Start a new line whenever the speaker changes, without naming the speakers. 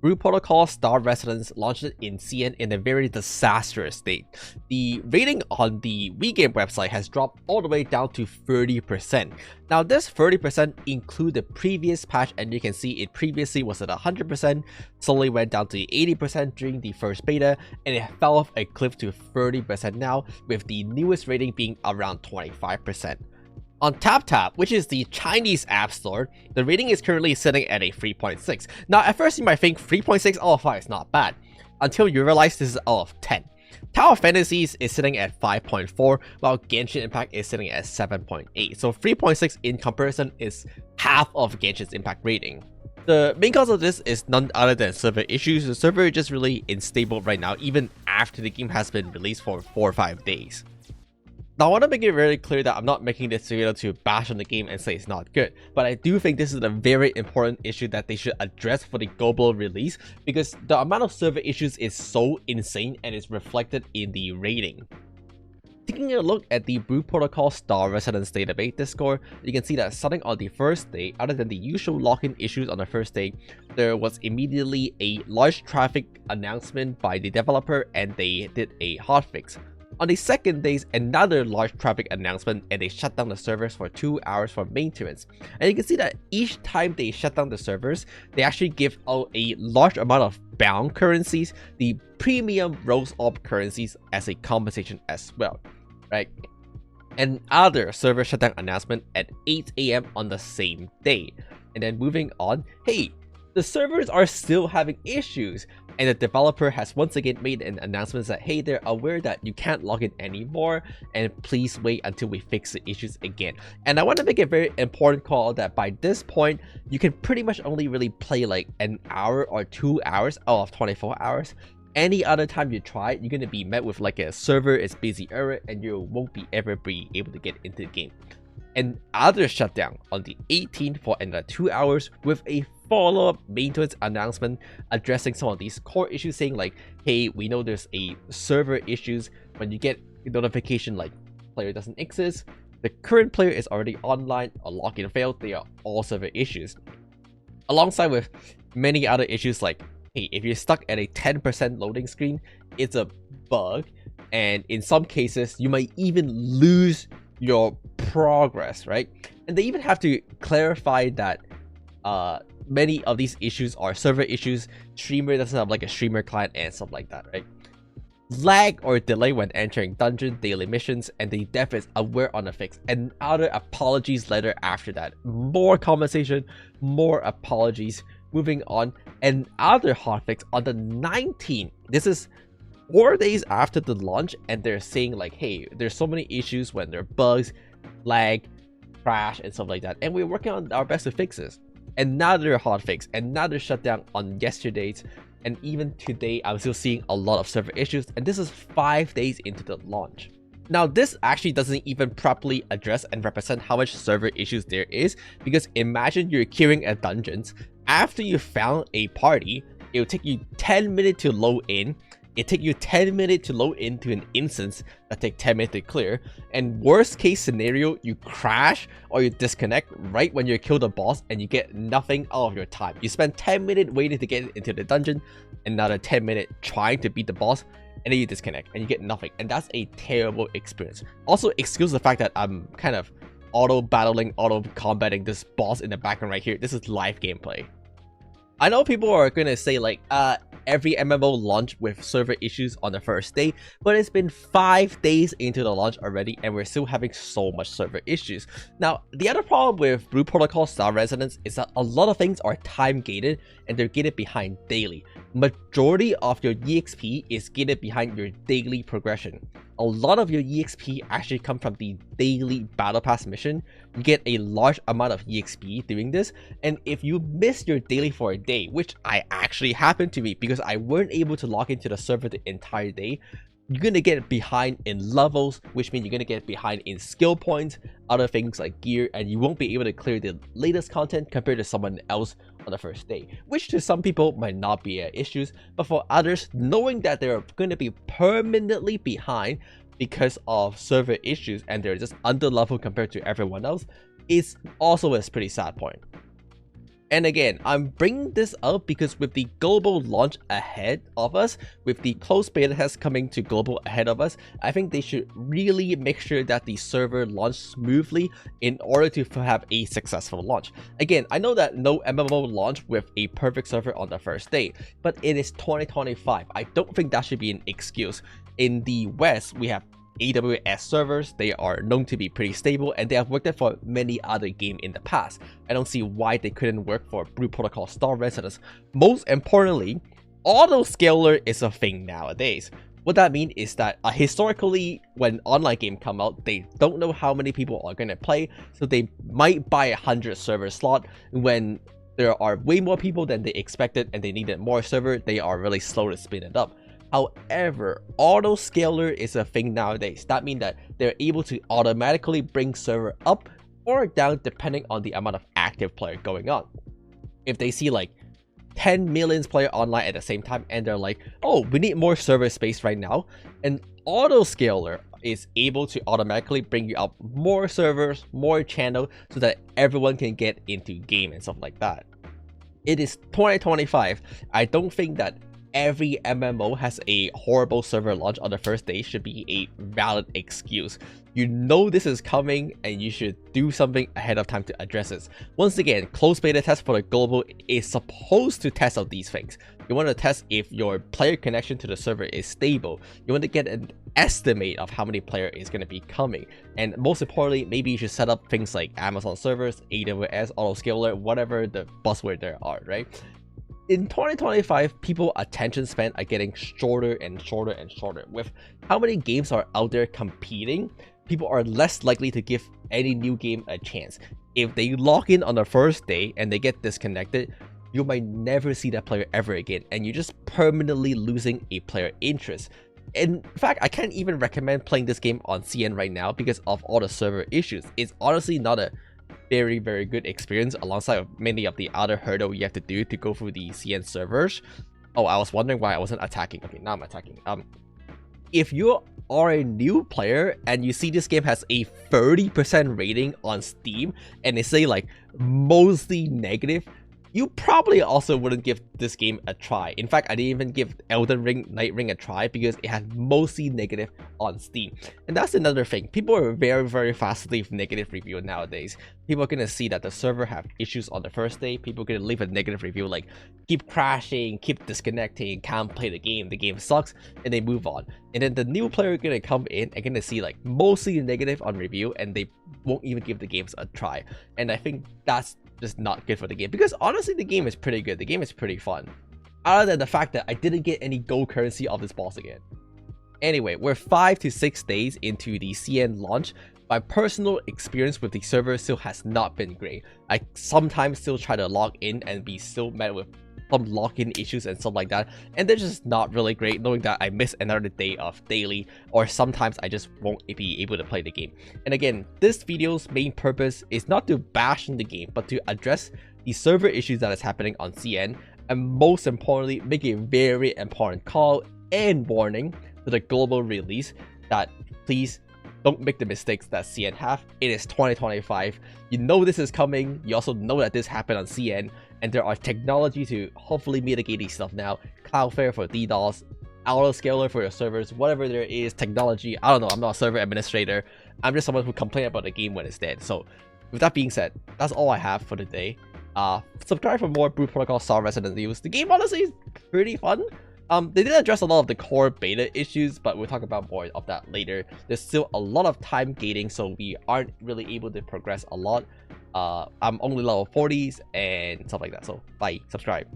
Brew Protocol Star Residence launched it in CN in a very disastrous state. The rating on the WeGame website has dropped all the way down to 30%. Now this 30% include the previous patch, and you can see it previously was at 100%, slowly went down to 80% during the first beta, and it fell off a cliff to 30% now, with the newest rating being around 25%. On TapTap, which is the Chinese app store, the rating is currently sitting at a 3.6. Now, at first you might think 3.6 out of 5 is not bad, until you realize this is out of 10. Tower Fantasies is sitting at 5.4, while Genshin Impact is sitting at 7.8. So 3.6 in comparison is half of Genshin's Impact rating. The main cause of this is none other than server issues. The server is just really unstable right now, even after the game has been released for 4 or 5 days. Now, I want to make it very clear that I'm not making this video to bash on the game and say it's not good, but I do think this is a very important issue that they should address for the global release, because the amount of server issues is so insane and is reflected in the rating. Taking a look at the Brew Protocol Star Residence database Discord, you can see that starting on the first day, other than the usual login issues on the first day, there was immediately a large traffic announcement by the developer and they did a hotfix. On the second day, another large traffic announcement and they shut down the servers for 2 hours for maintenance. And you can see that each time they shut down the servers, they actually give out a large amount of bound currencies, the premium rose orb currencies, as a compensation as well, right? Another server shutdown announcement at 8 AM on the same day. And then moving on, hey, the servers are still having issues, and the developer has once again made an announcement that hey, they're aware that you can't log in anymore and please wait until we fix the issues again. And I want to make a very important call that by this point you can pretty much only really play like an hour or 2 hours out of 24 hours. Any other time you try, you're going to be met with like a server is busy error and you won't be ever be able to get into the game. Another shutdown on the 18th for another 2 hours with a follow-up maintenance announcement addressing some of these core issues, saying like, hey, we know there's a server issues when you get a notification like player doesn't exist, the current player is already online, or login failed. They are all server issues, alongside with many other issues like, hey, if you're stuck at a 10% loading screen, it's a bug, and in some cases you might even lose your progress, right? And they even have to clarify that many of these issues are server issues, streamer doesn't have like a streamer client and stuff like that, right? Lag or delay when entering dungeon daily missions, and the dev is aware on the fix, and other apologies letter after that. More compensation, more apologies. Moving on, and other hotfix on the 19th. This is 4 days after the launch, and they're saying like, hey, there's so many issues when there are bugs, lag, crash, and stuff like that, and we're working on our best to fix this. Another hotfix, another shutdown on yesterday's, and even today I'm still seeing a lot of server issues, and this is 5 days into the launch. Now this actually doesn't even properly address and represent how much server issues there is, because imagine you're queuing at dungeons, after you found a party, it will take you 10 minutes to load in, it take you 10 minutes to load into an instance that take 10 minutes to clear, and worst case scenario, you crash or you disconnect right when you kill the boss and you get nothing out of your time. You spend 10 minutes waiting to get into the dungeon, another 10 minutes trying to beat the boss, and then you disconnect and you get nothing, and that's a terrible experience. Also, excuse the fact that I'm kind of auto battling, auto combating this boss in the background right here. This is live gameplay. I know people are gonna say like, every MMO launch with server issues on the first day, but it's been 5 days into the launch already and we're still having so much server issues. Now, the other problem with Brew Protocol Star Residence is that a lot of things are time gated and they're gated behind daily. Majority of your EXP is gated behind your daily progression. A lot of your EXP actually come from the daily battle pass mission. You get a large amount of EXP doing this, and if you miss your daily for a day, which I actually happened to me because I weren't able to log into the server the entire day, you're gonna get behind in levels, which means you're gonna get behind in skill points, other things like gear, and you won't be able to clear the latest content compared to someone else on the first day, which to some people might not be issues, but for others, knowing that they're going to be permanently behind because of server issues and they're just under level compared to everyone else is also a pretty sad point. And again, I'm bringing this up because with the global launch ahead of us, with the closed beta test coming to global ahead of us, I think they should really make sure that the server launch smoothly in order to have a successful launch. Again, I know that no MMO launch with a perfect server on the first day, but it is 2025. I don't think that should be an excuse. In the West, we have AWS servers. They are known to be pretty stable, and they have worked for many other games in the past. I don't see why they couldn't work for Blue Protocol Star Residence. Most importantly, autoscaler is a thing nowadays. What that means is that historically, when online game come out, they don't know how many people are going to play, so they might buy 100 server slot. When there are way more people than they expected and they needed more server, they are really slow to spin it up. However, autoscaler is a thing nowadays. That means that they're able to automatically bring server up or down depending on the amount of active player going on. If they see like 10 million player online at the same time and they're like, oh, we need more server space right now, and autoscaler is able to automatically bring you up more servers, more channel, so that everyone can get into game and stuff like that. It is 2025. I don't think that every MMO has a horrible server launch on the first day should be a valid excuse. You know this is coming and you should do something ahead of time to address it. Once again, closed beta test for the global is supposed to test out these things. You want to test if your player connection to the server is stable. You want to get an estimate of how many player is going to be coming. And most importantly, maybe you should set up things like Amazon servers, AWS, autoscaler, whatever the buzzword there are, right? In 2025, people's attention span are getting shorter and shorter and shorter. With how many games are out there competing, people are less likely to give any new game a chance. If they log in on the first day and they get disconnected, you might never see that player ever again, and you're just permanently losing a player interest. In fact, I can't even recommend playing this game on CN right now because of all the server issues. It's honestly not a very good experience alongside many of the other hurdle you have to do to go through the CN servers. Oh, I was wondering why I wasn't attacking. Okay, now I'm attacking. If you are a new player and you see this game has a 30% rating on Steam and they say like mostly negative, you probably also wouldn't give this game a try. In fact, I didn't even give Elden Ring Night Ring a try because it had mostly negative on Steam. And that's another thing. People are very fast to leave negative review nowadays. People are gonna see that the server have issues on the first day. People are gonna leave a negative review like keep crashing, keep disconnecting, can't play the game sucks, and they move on. And then the new player gonna come in and gonna see like mostly negative on review and they won't even give the games a try. And I think that's just not good for the game, because honestly the game is pretty good. The game is pretty fun, other than the fact that I didn't get any gold currency of this boss again. Anyway, we're 5 to 6 days into the CN launch. My personal experience with the server still has not been great. I sometimes still try to log in and be still met with some login issues and stuff like that, and they're just not really great, knowing that I miss another day of daily, or sometimes I just won't be able to play the game. And again, this video's main purpose is not to bash in the game, but to address the server issues that is happening on CN, and most importantly, make a very important call and warning to the global release that please don't make the mistakes that CN have. It is 2025. You know this is coming. You also know that this happened on CN, and there are technology to hopefully mitigate these stuff now. Cloudflare for DDoS, autoscaler for your servers, whatever there is, technology. I don't know. I'm not a server administrator. I'm just someone who complains about the game when it's dead. So with that being said, that's all I have for today. Subscribe for more Blue Protocol Star Resident news. The game honestly is pretty fun. They did address a lot of the core beta issues, but we'll talk about more of that later. There's still a lot of time gating, so we aren't really able to progress a lot. I'm only level 40s and stuff like that, so bye, subscribe.